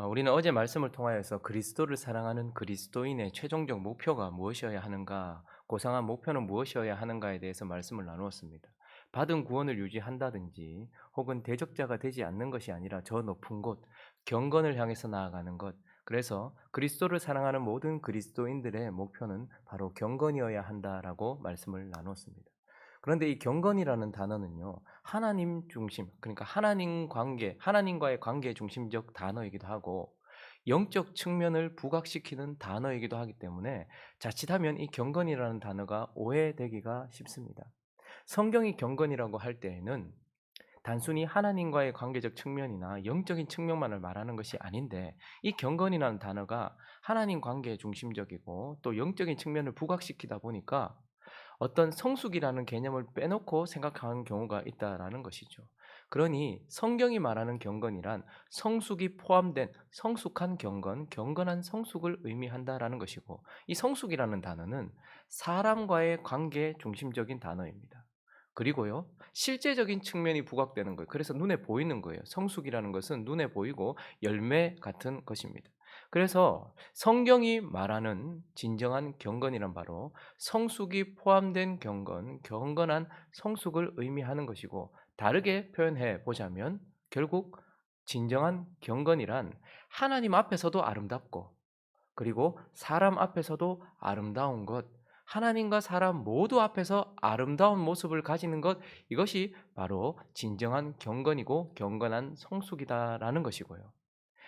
우리는 어제 말씀을 통하여서 그리스도를 사랑하는 그리스도인의 최종적 목표가 무엇이어야 하는가, 고상한 목표는 무엇이어야 하는가에 대해서 말씀을 나누었습니다. 받은 구원을 유지한다든지 혹은 대적자가 되지 않는 것이 아니라 저 높은 곳, 경건을 향해서 나아가는 것. 그래서 그리스도를 사랑하는 모든 그리스도인들의 목표는 바로 경건이어야 한다라고 말씀을 나누었습니다. 그런데 이 경건이라는 단어는요, 하나님 중심, 그러니까 하나님 관계, 하나님과의 관계 중심적 단어이기도 하고, 영적 측면을 부각시키는 단어이기도 하기 때문에 자칫하면 이 경건이라는 단어가 오해되기가 쉽습니다. 성경이 경건이라고 할 때에는 단순히 하나님과의 관계적 측면이나 영적인 측면만을 말하는 것이 아닌데, 이 경건이라는 단어가 하나님 관계 중심적이고 또 영적인 측면을 부각시키다 보니까 어떤 성숙이라는 개념을 빼놓고 생각하는 경우가 있다라는 것이죠. 그러니 성경이 말하는 경건이란 성숙이 포함된 성숙한 경건, 경건한 성숙을 의미한다라는 것이고, 이 성숙이라는 단어는 사람과의 관계 중심적인 단어입니다. 그리고요, 실제적인 측면이 부각되는 거예요. 그래서 눈에 보이는 거예요. 성숙이라는 것은 눈에 보이고 열매 같은 것입니다. 그래서 성경이 말하는 진정한 경건이란 바로 성숙이 포함된 경건, 경건한 성숙을 의미하는 것이고, 다르게 표현해 보자면 결국 진정한 경건이란 하나님 앞에서도 아름답고 그리고 사람 앞에서도 아름다운 것, 하나님과 사람 모두 앞에서 아름다운 모습을 가지는 것, 이것이 바로 진정한 경건이고 경건한 성숙이다라는 것이고요.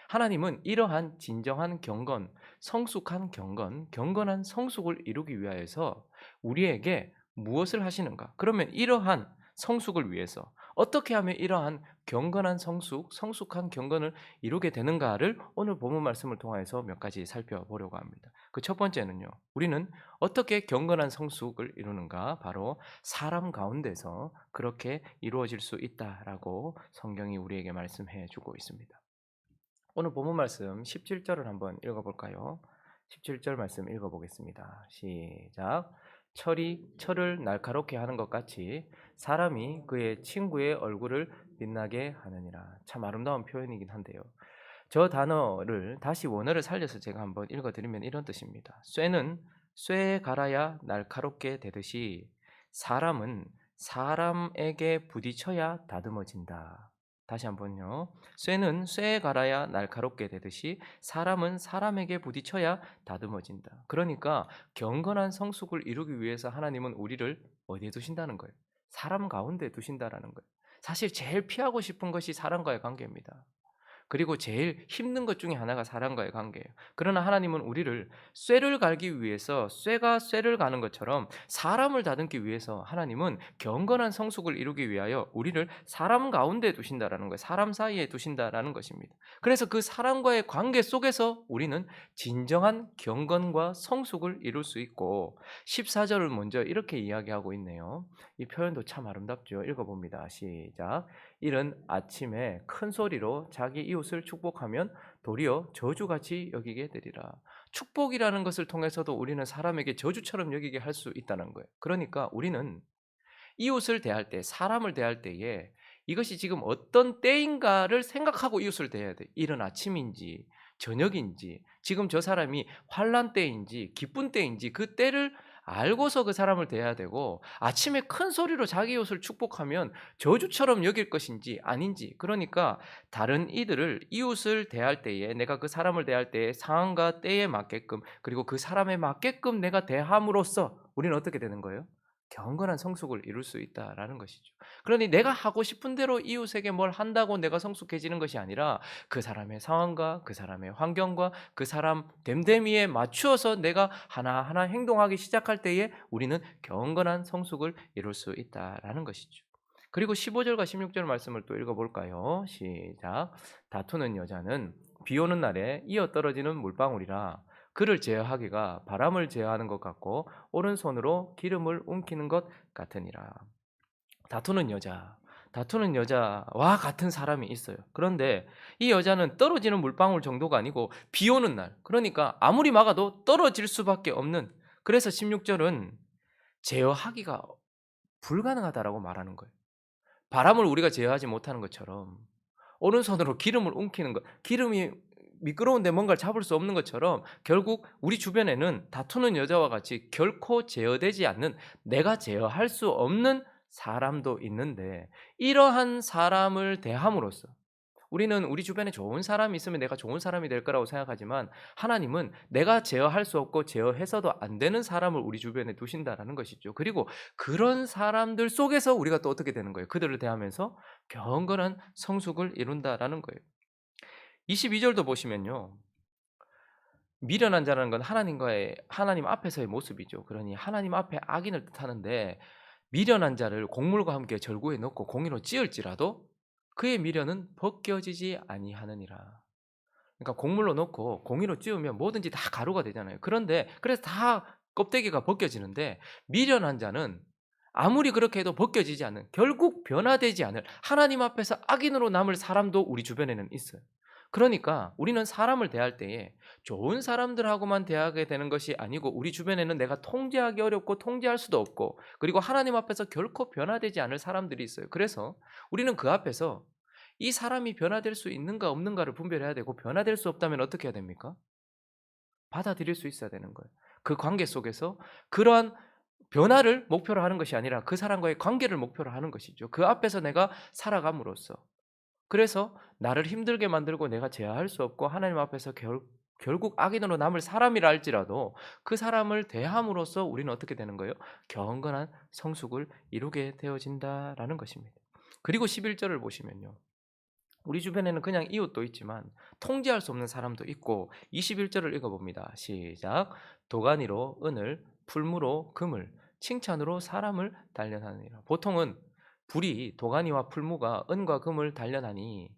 하나님은 이러한 진정한 경건, 성숙한 경건, 경건한 성숙을 이루기 위하여서 우리에게 무엇을 하시는가? 그러면 이러한 성숙을 위해서 어떻게 하면 이러한 경건한 성숙, 성숙한 경건을 이루게 되는가를 오늘 본문 말씀을 통해서 몇 가지 살펴보려고 합니다. 그 첫 번째는요, 우리는 어떻게 경건한 성숙을 이루는가? 바로 사람 가운데서 그렇게 이루어질 수 있다라고 성경이 우리에게 말씀해 주고 있습니다. 오늘 본문 말씀 17절을 한번 읽어볼까요? 17절 말씀 읽어보겠습니다. 시작. 철이 철을 날카롭게 하는 것 같이 사람이 그의 친구의 얼굴을 빛나게 하느니라. 참 아름다운 표현이긴 한데요. 저 단어를 다시 원어를 살려서 제가 한번 읽어드리면 이런 뜻입니다. 쇠는 쇠에 갈아야 날카롭게 되듯이 사람은 사람에게 부딪혀야 다듬어진다. 다시 한번요. 쇠는 쇠에 갈아야 날카롭게 되듯이 사람은 사람에게 부딪혀야 다듬어진다. 그러니까 경건한 성숙을 이루기 위해서 하나님은 우리를 어디에 두신다는 거예요? 사람 가운데 두신다라는 거예요. 사실 제일 피하고 싶은 것이 사람과의 관계입니다. 그리고 제일 힘든 것 중에 하나가 사람과의 관계예요. 그러나 하나님은 우리를 쇠를 갈기 위해서 쇠가 쇠를 가는 것처럼 사람을 다듬기 위해서 하나님은 경건한 성숙을 이루기 위하여 우리를 사람 가운데 두신다라는 거예요. 사람 사이에 두신다라는 것입니다. 그래서 그 사람과의 관계 속에서 우리는 진정한 경건과 성숙을 이룰 수 있고, 14절을 먼저 이렇게 이야기하고 있네요. 이 표현도 참 아름답죠. 읽어봅니다. 시작. 이른 아침에 큰 소리로 자기 이웃을 축복하면 도리어 저주같이 여기게 되리라. 축복이라는 것을 통해서도 우리는 사람에게 저주처럼 여기게 할 수 있다는 거예요. 그러니까 우리는 이웃을 대할 때, 사람을 대할 때에 이것이 지금 어떤 때인가를 생각하고 이웃을 대해야 돼. 이른 아침인지 저녁인지, 지금 저 사람이 환난 때인지 기쁜 때인지 그 때를 알고서 그 사람을 대해야 되고, 아침에 큰 소리로 자기 이웃을 축복하면 저주처럼 여길 것인지 아닌지, 그러니까 다른 이들을 이웃을 대할 때에 내가 그 사람을 대할 때에 상황과 때에 맞게끔, 그리고 그 사람에 맞게끔 내가 대함으로써 우리는 어떻게 되는 거예요? 경건한 성숙을 이룰 수 있다라는 것이죠. 그러니 내가 하고 싶은 대로 이웃에게 뭘 한다고 내가 성숙해지는 것이 아니라 그 사람의 상황과 그 사람의 환경과 그 사람 됨됨이에 맞추어서 내가 하나하나 행동하기 시작할 때에 우리는 경건한 성숙을 이룰 수 있다라는 것이죠. 그리고 15절과 16절 말씀을 또 읽어볼까요? 시작. 다투는 여자는 비 오는 날에 이어 떨어지는 물방울이라 그를 제어하기가 바람을 제어하는 것 같고 오른손으로 기름을 움키는 것 같으니라. 다투는 여자, 다투는 여자와 같은 사람이 있어요. 그런데 이 여자는 떨어지는 물방울 정도가 아니고 비 오는 날, 그러니까 아무리 막아도 떨어질 수밖에 없는, 그래서 16절은 제어하기가 불가능하다라고 말하는 거예요. 바람을 우리가 제어하지 못하는 것처럼 오른손으로 기름을 움키는 것, 기름이 미끄러운데 뭔가를 잡을 수 없는 것처럼 결국 우리 주변에는 다투는 여자와 같이 결코 제어되지 않는, 내가 제어할 수 없는 사람도 있는데, 이러한 사람을 대함으로써 우리는 우리 주변에 좋은 사람이 있으면 내가 좋은 사람이 될 거라고 생각하지만, 하나님은 내가 제어할 수 없고 제어해서도 안 되는 사람을 우리 주변에 두신다라는 것이죠. 그리고 그런 사람들 속에서 우리가 또 어떻게 되는 거예요? 그들을 대하면서 경건한 성숙을 이룬다라는 거예요. 22절도 보시면요. 미련한 자라는 건 하나님 앞에서의 모습이죠. 그러니 하나님 앞에 악인을 뜻하는데, 미련한 자를 곡물과 함께 절구에 넣고 공의로 찌을지라도 그의 미련은 벗겨지지 아니하느니라. 그러니까 곡물로 넣고 공의로 찌우면 뭐든지 다 가루가 되잖아요. 그런데 그래서 다 껍데기가 벗겨지는데, 미련한 자는 아무리 그렇게 해도 벗겨지지 않는, 결국 변화되지 않을, 하나님 앞에서 악인으로 남을 사람도 우리 주변에는 있어요. 그러니까 우리는 사람을 대할 때에 좋은 사람들하고만 대하게 되는 것이 아니고, 우리 주변에는 내가 통제하기 어렵고 통제할 수도 없고, 그리고 하나님 앞에서 결코 변화되지 않을 사람들이 있어요. 그래서 우리는 그 앞에서 이 사람이 변화될 수 있는가 없는가를 분별해야 되고, 변화될 수 없다면 어떻게 해야 됩니까? 받아들일 수 있어야 되는 거예요. 그 관계 속에서 그러한 변화를 목표로 하는 것이 아니라 그 사람과의 관계를 목표로 하는 것이죠. 그 앞에서 내가 살아감으로써, 그래서 나를 힘들게 만들고 내가 제어할 수 없고 하나님 앞에서 결국 악인으로 남을 사람이라 할지라도 그 사람을 대함으로써 우리는 어떻게 되는 거예요? 경건한 성숙을 이루게 되어진다라는 것입니다. 그리고 11절을 보시면요. 우리 주변에는 그냥 이웃도 있지만 통제할 수 없는 사람도 있고, 21절을 읽어봅니다. 시작. 도가니로 은을, 풀무로 금을, 칭찬으로 사람을 단련하느니라. 보통은 불이 도가니와 풀무가 은과 금을 단련하니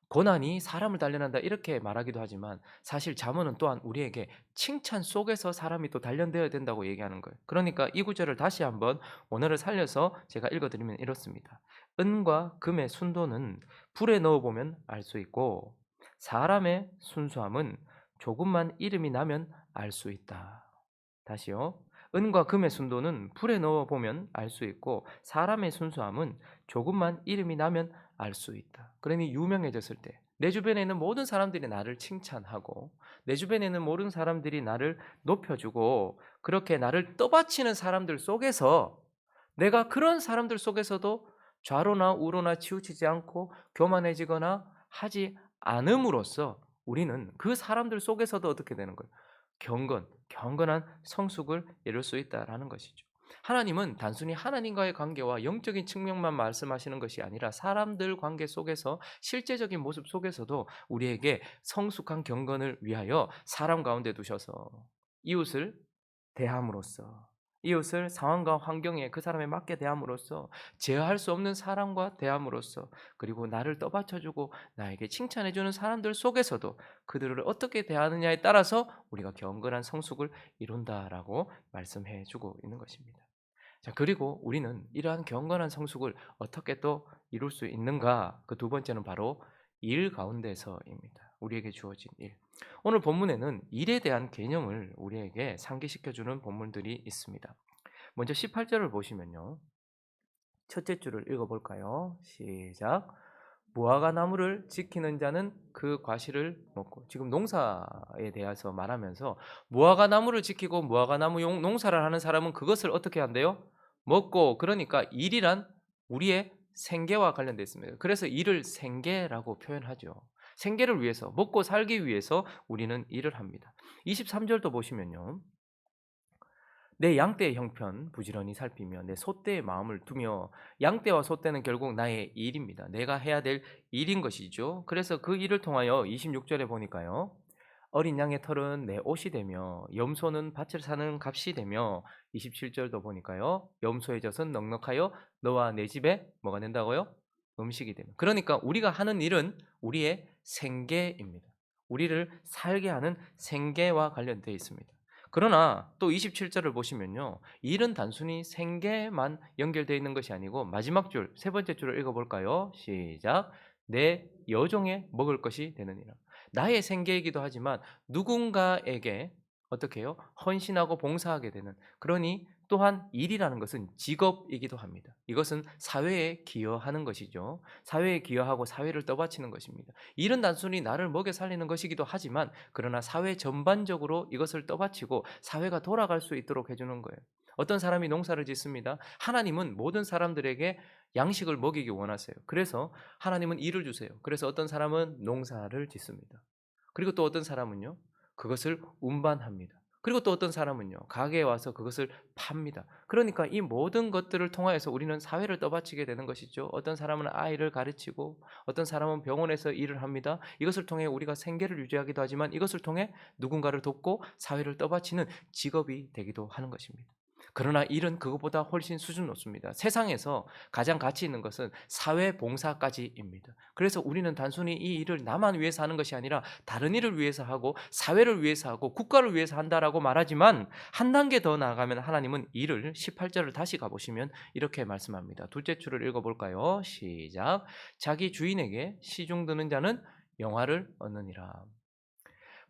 고난이 사람을 단련한다 이렇게 말하기도 하지만, 사실 잠언은 또한 우리에게 칭찬 속에서 사람이 또 단련되어야 된다고 얘기하는 거예요. 그러니까 이 구절을 다시 한번 원어를 살려서 제가 읽어드리면 이렇습니다. 은과 금의 순도는 불에 넣어보면 알 수 있고, 사람의 순수함은 조금만 이름이 나면 알 수 있다. 다시요. 은과 금의 순도는 불에 넣어보면 알 수 있고, 사람의 순수함은 조금만 이름이 나면 알 수 있다. 그러니 유명해졌을 때 내 주변에 있는 모든 사람들이 나를 칭찬하고, 내 주변에 있는 모든 사람들이 나를 높여주고, 그렇게 나를 떠받치는 사람들 속에서, 내가 그런 사람들 속에서도 좌로나 우로나 치우치지 않고 교만해지거나 하지 않음으로써 우리는 그 사람들 속에서도 어떻게 되는 거예요? 경건한 성숙을 이룰 수 있다라는 것이죠. 하나님은 단순히 하나님과의 관계와 영적인 측면만 말씀하시는 것이 아니라, 사람들 관계 속에서 실제적인 모습 속에서도 우리에게 성숙한 경건을 위하여 사람 가운데 두셔서 이웃을 대함으로써, 이웃을 상황과 환경에 그 사람에 맞게 대함으로써, 제어할 수 없는 사람과 대함으로써, 그리고 나를 떠받쳐주고 나에게 칭찬해주는 사람들 속에서도 그들을 어떻게 대하느냐에 따라서 우리가 경건한 성숙을 이룬다라고 말씀해주고 있는 것입니다. 자, 그리고 우리는 이러한 경건한 성숙을 어떻게 또 이룰 수 있는가? 그 두 번째는 바로 일 가운데서입니다. 우리에게 주어진 일. 오늘 본문에는 일에 대한 개념을 우리에게 상기시켜 주는 본문들이 있습니다. 먼저 18절을 보시면요. 첫째 줄을 읽어 볼까요? 시작. 무화과 나무를 지키는 자는 그 과실을 먹고. 지금 농사에 대해서 말하면서 무화과 나무를 지키고 무화과 나무 농사를 하는 사람은 그것을 어떻게 한대요? 먹고. 그러니까 일이란 우리의 생계와 관련되어 있습니다. 그래서 일을 생계라고 표현하죠. 생계를 위해서, 먹고 살기 위해서 우리는 일을 합니다. 23절도 보시면요. 내 양떼의 형편 부지런히 살피며 내 소떼의 마음을 두며. 양떼와 소떼는 결국 나의 일입니다. 내가 해야 될 일인 것이죠. 그래서 그 일을 통하여 26절에 보니까요. 어린 양의 털은 내 옷이 되며 염소는 밭을 사는 값이 되며, 27절도 보니까요. 염소의 젖은 넉넉하여 너와 내 집에 뭐가 된다고요? 음식이 되며. 그러니까 우리가 하는 일은 우리의 생계입니다. 우리를 살게 하는 생계와 관련되어 있습니다. 그러나 또 27절을 보시면요. 일은 단순히 생계만 연결되어 있는 것이 아니고, 마지막 줄, 세 번째 줄을 읽어볼까요? 시작. 내 여종의 먹을 것이 되느니라. 나의 생계이기도 하지만 누군가에게 어떻게 해요? 헌신하고 봉사하게 되는. 그러니 또한 일이라는 것은 직업이기도 합니다. 이것은 사회에 기여하는 것이죠. 사회에 기여하고 사회를 떠받치는 것입니다. 일은 단순히 나를 먹여 살리는 것이기도 하지만 그러나 사회 전반적으로 이것을 떠받치고 사회가 돌아갈 수 있도록 해주는 거예요. 어떤 사람이 농사를 짓습니다. 하나님은 모든 사람들에게 양식을 먹이기 원하세요. 그래서 하나님은 일을 주세요. 그래서 어떤 사람은 농사를 짓습니다. 그리고 또 어떤 사람은요, 그것을 운반합니다. 그리고 또 어떤 사람은요, 가게에 와서 그것을 팝니다. 그러니까 이 모든 것들을 통하여서 우리는 사회를 떠받치게 되는 것이죠. 어떤 사람은 아이를 가르치고 어떤 사람은 병원에서 일을 합니다. 이것을 통해 우리가 생계를 유지하기도 하지만 이것을 통해 누군가를 돕고 사회를 떠받치는 직업이 되기도 하는 것입니다. 그러나 일은 그것보다 훨씬 수준 높습니다. 세상에서 가장 가치 있는 것은 사회봉사까지입니다. 그래서 우리는 단순히 이 일을 나만 위해서 하는 것이 아니라 다른 일을 위해서 하고 사회를 위해서 하고 국가를 위해서 한다라고 말하지만 한 단계 더 나아가면 하나님은 일을 18절을 다시 가보시면 이렇게 말씀합니다. 둘째 줄을 읽어볼까요? 시작. 자기 주인에게 시중드는 자는 영화를 얻느니라.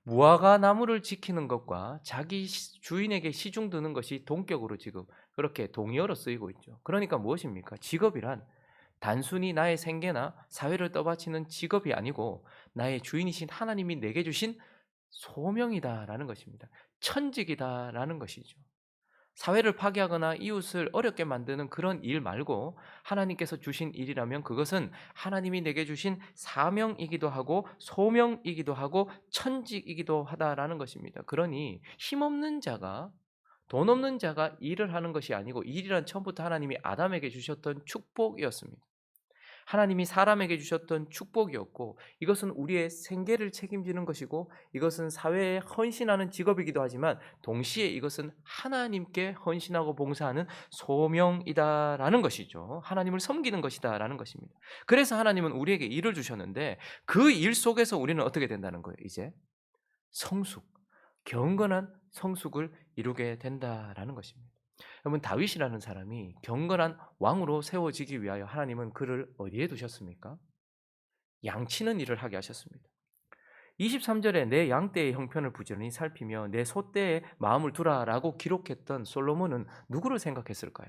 무화과 나무를 지키는 것과 자기 주인에게 시중 드는 것이 동격으로 지금 그렇게 동의어로 쓰이고 있죠. 그러니까 무엇입니까? 직업이란 단순히 나의 생계나 사회를 떠받치는 직업이 아니고 나의 주인이신 하나님이 내게 주신 소명이다라는 것입니다. 천직이다라는 것이죠. 사회를 파괴하거나 이웃을 어렵게 만드는 그런 일 말고 하나님께서 주신 일이라면 그것은 하나님이 내게 주신 사명이기도 하고 소명이기도 하고 천직이기도 하다라는 것입니다. 그러니 힘없는 자가 돈 없는 자가 일을 하는 것이 아니고 일이란 처음부터 하나님이 아담에게 주셨던 축복이었습니다. 하나님이 사람에게 주셨던 축복이었고 이것은 우리의 생계를 책임지는 것이고 이것은 사회에 헌신하는 직업이기도 하지만 동시에 이것은 하나님께 헌신하고 봉사하는 소명이다라는 것이죠. 하나님을 섬기는 것이다라는 것입니다. 그래서 하나님은 우리에게 일을 주셨는데 그 일 속에서 우리는 어떻게 된다는 거예요? 이제 성숙, 경건한 성숙을 이루게 된다라는 것입니다. 여러분 다윗이라는 사람이 경건한 왕으로 세워지기 위하여 하나님은 그를 어디에 두셨습니까? 양치는 일을 하게 하셨습니다. 23절에 내 양떼의 형편을 부지런히 살피며 내 소떼의 마음을 두라라고 기록했던 솔로몬은 누구를 생각했을까요?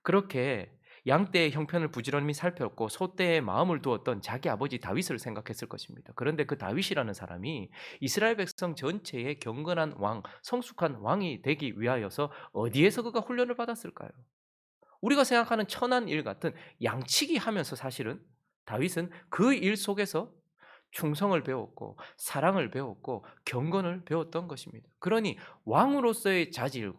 그렇게 양떼의 형편을 부지런히 살폈고 소떼의 마음을 두었던 자기 아버지 다윗을 생각했을 것입니다. 그런데 그 다윗이라는 사람이 이스라엘 백성 전체의 경건한 왕, 성숙한 왕이 되기 위하여서 어디에서 그가 훈련을 받았을까요? 우리가 생각하는 천한 일 같은 양치기 하면서 사실은 다윗은 그 일 속에서 충성을 배웠고 사랑을 배웠고 경건을 배웠던 것입니다. 그러니 왕으로서의 자질을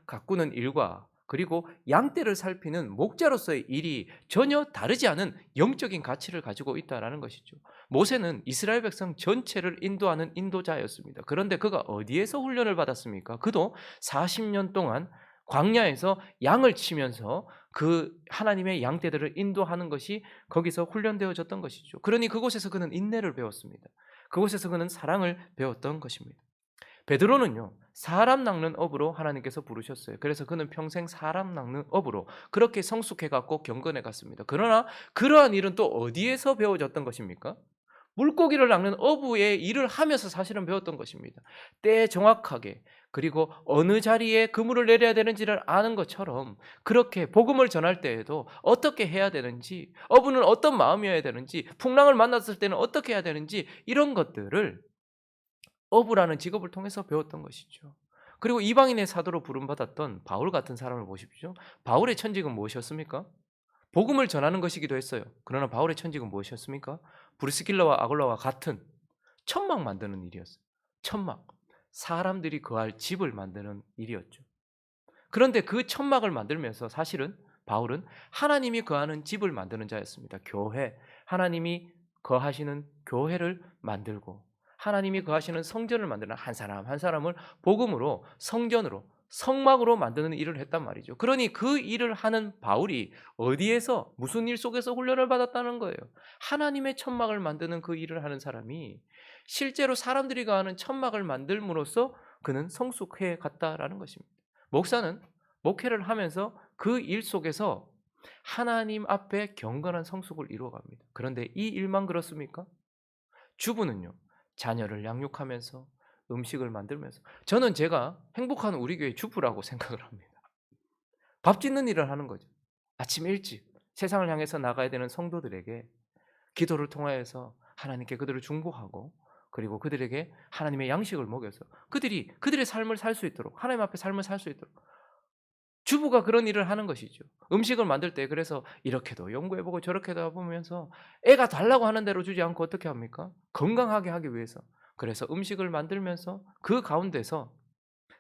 가꾸는 일과 그리고 양떼를 살피는 목자로서의 일이 전혀 다르지 않은 영적인 가치를 가지고 있다라는 것이죠. 모세는 이스라엘 백성 전체를 인도하는 인도자였습니다. 그런데 그가 어디에서 훈련을 받았습니까? 그도 40년 동안 광야에서 양을 치면서 그 하나님의 양떼들을 인도하는 것이 거기서 훈련되어졌던 것이죠. 그러니 그곳에서 그는 인내를 배웠습니다. 그곳에서 그는 사랑을 배웠던 것입니다. 베드로는요, 사람 낚는 업으로 하나님께서 부르셨어요. 그래서 그는 평생 사람 낚는 업으로 그렇게 성숙해 갔고 경건해 갔습니다. 그러나 그러한 일은 또 어디에서 배워졌던 것입니까? 물고기를 낚는 어부의 일을 하면서 사실은 배웠던 것입니다. 때에 정확하게 그리고 어느 자리에 그물을 내려야 되는지를 아는 것처럼 그렇게 복음을 전할 때에도 어떻게 해야 되는지, 어부는 어떤 마음이어야 되는지, 풍랑을 만났을 때는 어떻게 해야 되는지 이런 것들을 어부라는 직업을 통해서 배웠던 것이죠. 그리고 이방인의 사도로 부름받았던 바울 같은 사람을 보십시오. 바울의 천직은 무엇이었습니까? 복음을 전하는 것이기도 했어요. 그러나 바울의 천직은 무엇이었습니까? 브리스길라와 아굴라와 같은 천막 만드는 일이었어요. 천막. 사람들이 거할 집을 만드는 일이었죠. 그런데 그 천막을 만들면서 사실은 바울은 하나님이 거하는 집을 만드는 자였습니다. 교회. 하나님이 거하시는 교회를 만들고 하나님이 거하시는 성전을 만드는 한 사람 한 사람을 복음으로 성전으로 성막으로 만드는 일을 했단 말이죠. 그러니 그 일을 하는 바울이 어디에서 무슨 일 속에서 훈련을 받았다는 거예요. 하나님의 천막을 만드는 그 일을 하는 사람이 실제로 사람들이 거하는 천막을 만들므로써 그는 성숙해 갔다라는 것입니다. 목사는 목회를 하면서 그 일 속에서 하나님 앞에 경건한 성숙을 이루어갑니다. 그런데 이 일만 그렇습니까? 주부는요, 자녀를 양육하면서 음식을 만들면서 저는 제가 행복한 우리 교회 주부라고 생각을 합니다. 밥 짓는 일을 하는 거죠. 아침 일찍 세상을 향해서 나가야 되는 성도들에게 기도를 통하여서 하나님께 그들을 중보하고 그리고 그들에게 하나님의 양식을 먹여서 그들이 그들의 삶을 살 수 있도록 하나님 앞에 삶을 살 수 있도록 주부가 그런 일을 하는 것이죠. 음식을 만들 때 그래서 이렇게도 연구해 보고 저렇게도 해 보면서 애가 달라고 하는 대로 주지 않고 어떻게 합니까? 건강하게 하기 위해서. 그래서 음식을 만들면서 그 가운데서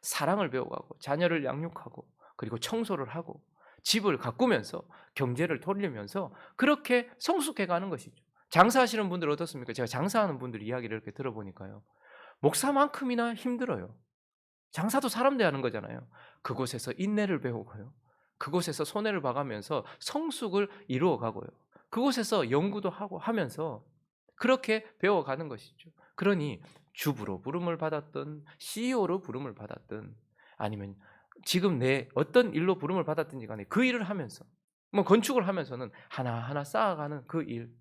사랑을 배워가고 자녀를 양육하고 그리고 청소를 하고 집을 가꾸면서 경제를 돌리면서 그렇게 성숙해 가는 것이죠. 장사하시는 분들 어떻습니까? 제가 장사하는 분들 이야기를 이렇게 들어보니까요. 목사만큼이나 힘들어요. 장사도 사람 대하는 거잖아요. 그곳에서 인내를 배우고요. 그곳에서 손해를 봐가면서 성숙을 이루어 가고요. 그곳에서 연구도 하고 하면서 그렇게 배워가는 것이죠. 그러니 주부로 부름을 받았든 CEO로 부름을 받았든 아니면 지금 내 어떤 일로 부름을 받았든지 간에 그 일을 하면서 뭐 건축을 하면서는 하나하나 쌓아가는 그 일.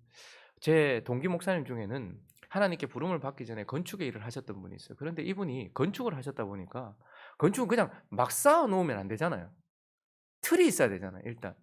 제 동기 목사님 중에는 하나님께 부름을 받기 전에 건축의 일을 하셨던 분이 있어요. 그런데 이분이 건축을 하셨다 보니까 건축은 그냥 막 쌓아 놓으면 안 되잖아요. 틀이 있어야 되잖아요, 일단.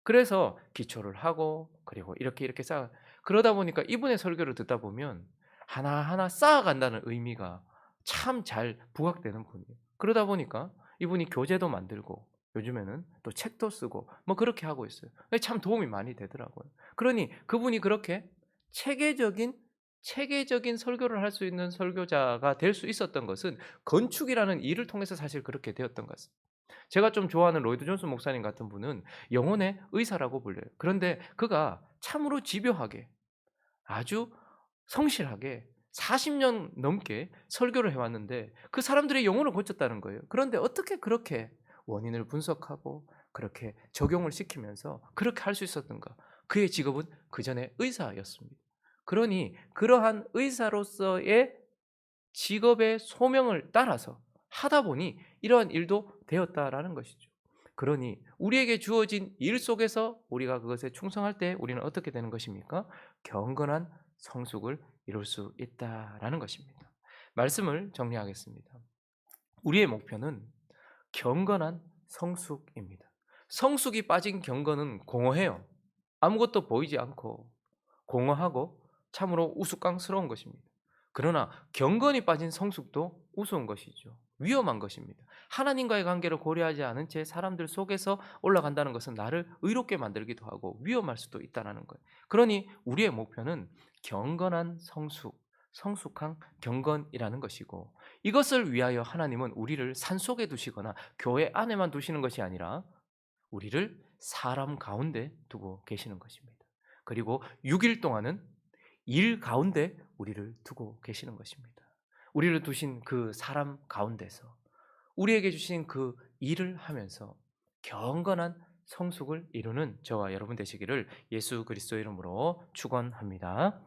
그래서 기초를 하고 그리고 이렇게 쌓아 그러다 보니까 이분의 설교를 듣다 보면 하나하나 쌓아간다는 의미가 참 잘 부각되는 분이에요. 그러다 보니까 이분이 교재도 만들고 요즘에는 또 책도 쓰고 뭐 그렇게 하고 있어요. 참 도움이 많이 되더라고요. 그러니 그분이 그렇게 체계적인 체계적인 설교를 할 수 있는 설교자가 될 수 있었던 것은 건축이라는 일을 통해서 사실 그렇게 되었던 것 같습니다. 제가 좀 좋아하는 로이드 존슨 목사님 같은 분은 영혼의 의사라고 불려요. 그런데 그가 참으로 집요하게 아주 성실하게 40년 넘게 설교를 해 왔는데 그 사람들의 영혼을 고쳤다는 거예요. 그런데 어떻게 그렇게 원인을 분석하고 그렇게 적용을 시키면서 그렇게 할 수 있었던가? 그의 직업은 그전에 의사였습니다. 그러니 그러한 의사로서의 직업의 소명을 따라서 하다 보니 이러한 일도 되었다라는 것이죠. 그러니 우리에게 주어진 일 속에서 우리가 그것에 충성할 때 우리는 어떻게 되는 것입니까? 경건한 성숙을 이룰 수 있다라는 것입니다. 말씀을 정리하겠습니다. 우리의 목표는 경건한 성숙입니다. 성숙이 빠진 경건은 공허해요. 아무것도 보이지 않고 공허하고 참으로 우스꽝스러운 것입니다. 그러나 경건이 빠진 성숙도 우스운 것이죠. 위험한 것입니다. 하나님과의 관계를 고려하지 않은 채 사람들 속에서 올라간다는 것은 나를 의롭게 만들기도 하고 위험할 수도 있다는 거예요. 그러니 우리의 목표는 경건한 성숙, 성숙한 경건이라는 것이고 이것을 위하여 하나님은 우리를 산속에 두시거나 교회 안에만 두시는 것이 아니라 우리를 사람 가운데 두고 계시는 것입니다. 그리고 6일 동안은 일 가운데 우리를 두고 계시는 것입니다. 우리를 두신 그 사람 가운데서 우리에게 주신 그 일을 하면서 경건한 성숙을 이루는 저와 여러분 되시기를 예수 그리스도 이름으로 축원합니다.